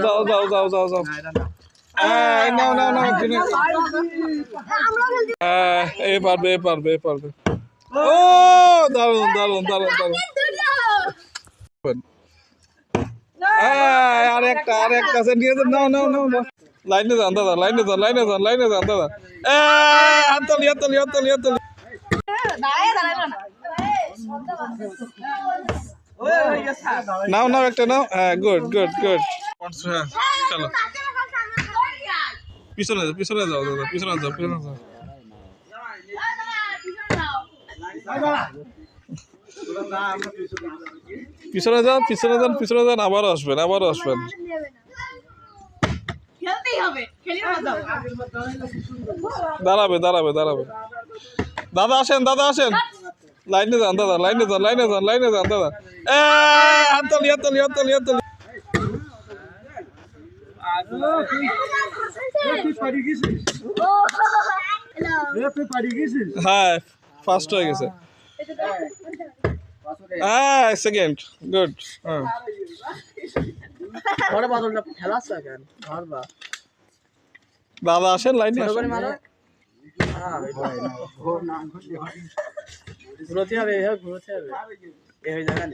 যাও যাও যাও যাও যাও নাও নাও নাও এ পারবে এ পারবে এ পারবে ও দারুন দারুন দারুন দারুন আর একটা নিয়ে যান নাও নাও নাও নাও লাইনে যান দাদা লাইনে যান লাইনে যান লাইনে যান দাদা হাততালি হাততালি হাততালি হাততালি নাও নাও একটা নাও গুড গুড গুড চলো পিছনে যাও পিছনে যাও দাদা পিছনে যাও পিছনে যাও পিছনে যান পিছনে যান পিছনে যান আবারও আসবেন আবারও আসবেন দাঁড়াবে দাঁড়াবে দাঁড়াবে দাদা আসেন লাইনে যান দাদা লাইনে যান লাইনে যান লাইনে যান দাদা হাততালি হাততালি হাততালি হাততালি হ্যাঁ ফার্স্ট হয়ে গেছে সেকেন্ড গুড দাদা আসেন লাইনে ঘুরোতে হবে ঘুরোতে হবে এই জায়গা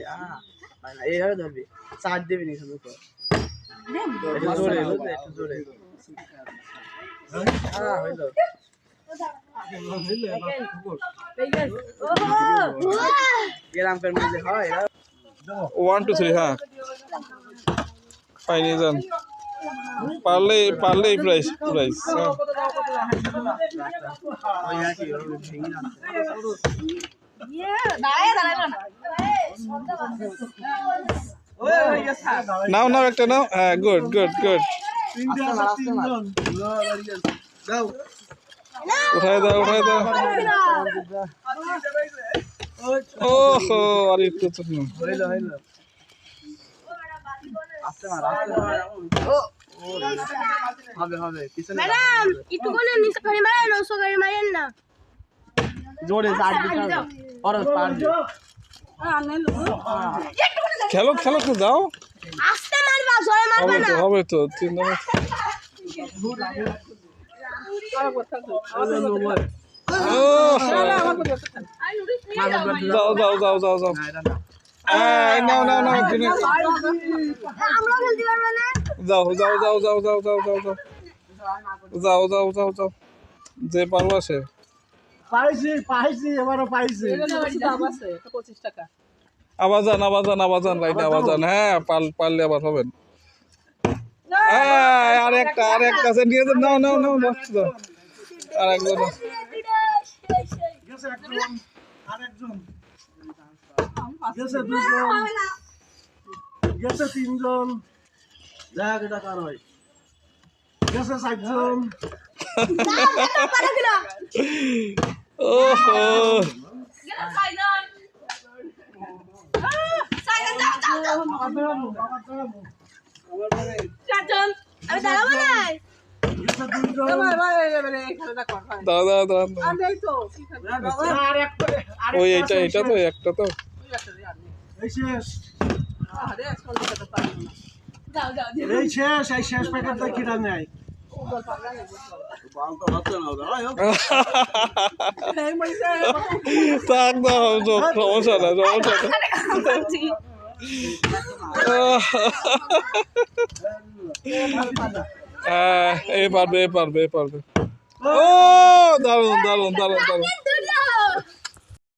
এইভাবে ধরবি চার্জ দেবি নি শুধু একটু জোরে একটু জোরে হইলো গ্রামের মধ্যে হয় 1 2 3 হ্যাঁ ফাইনাল যান পারলে পারলে প্রাইস প্রাইস নাও নাও একটা নাও হ্যাঁ গুড গুড গুড উঠায় দাও উঠায় দাও ওহো আর একটু তো হইলো হইলো আস্তে মার হবে হবে পিছনে ম্যাডাম একটু কোনে নিচে করে মারেন ওসো করে মারেন না জোরে চার্জ দিতে হবে পরস পার খেলো খেলো তো দাও আস্তে মারবা জোরে মারবা না হবে তো 3 নম্বর যাও যাও যাও যাও যাও নাও নাও নাও আমরা খেলতে পারবে না যাও যাও যাও যাও যাও যাও যাও যাও যাও যাও যাও যাও যে পারলো সে পাইছি পাইছি এবারও পাইছি আবার যান আবার যান আবার যান লাইনে আবার যান হ্যাঁ পারলে আবার হবেন আর একটা আছে নিয়ে যান নাও নাও নাও যাও আর একজন আরেকজন গেছে দুজন গেছে তিনজন দেখা এটা কার হয় গেছে চারজন ওহো আমি দাঁড়াবো না দাদা দাদা ওই এটা তো একটা তো এই শেষ প্যাকেটটা কিনা নেয় থাক দাও সমস্যা না সমস্যা না এ পারবে এ পারবে এ পারবে ও দারুন দারুন দারুন দারুন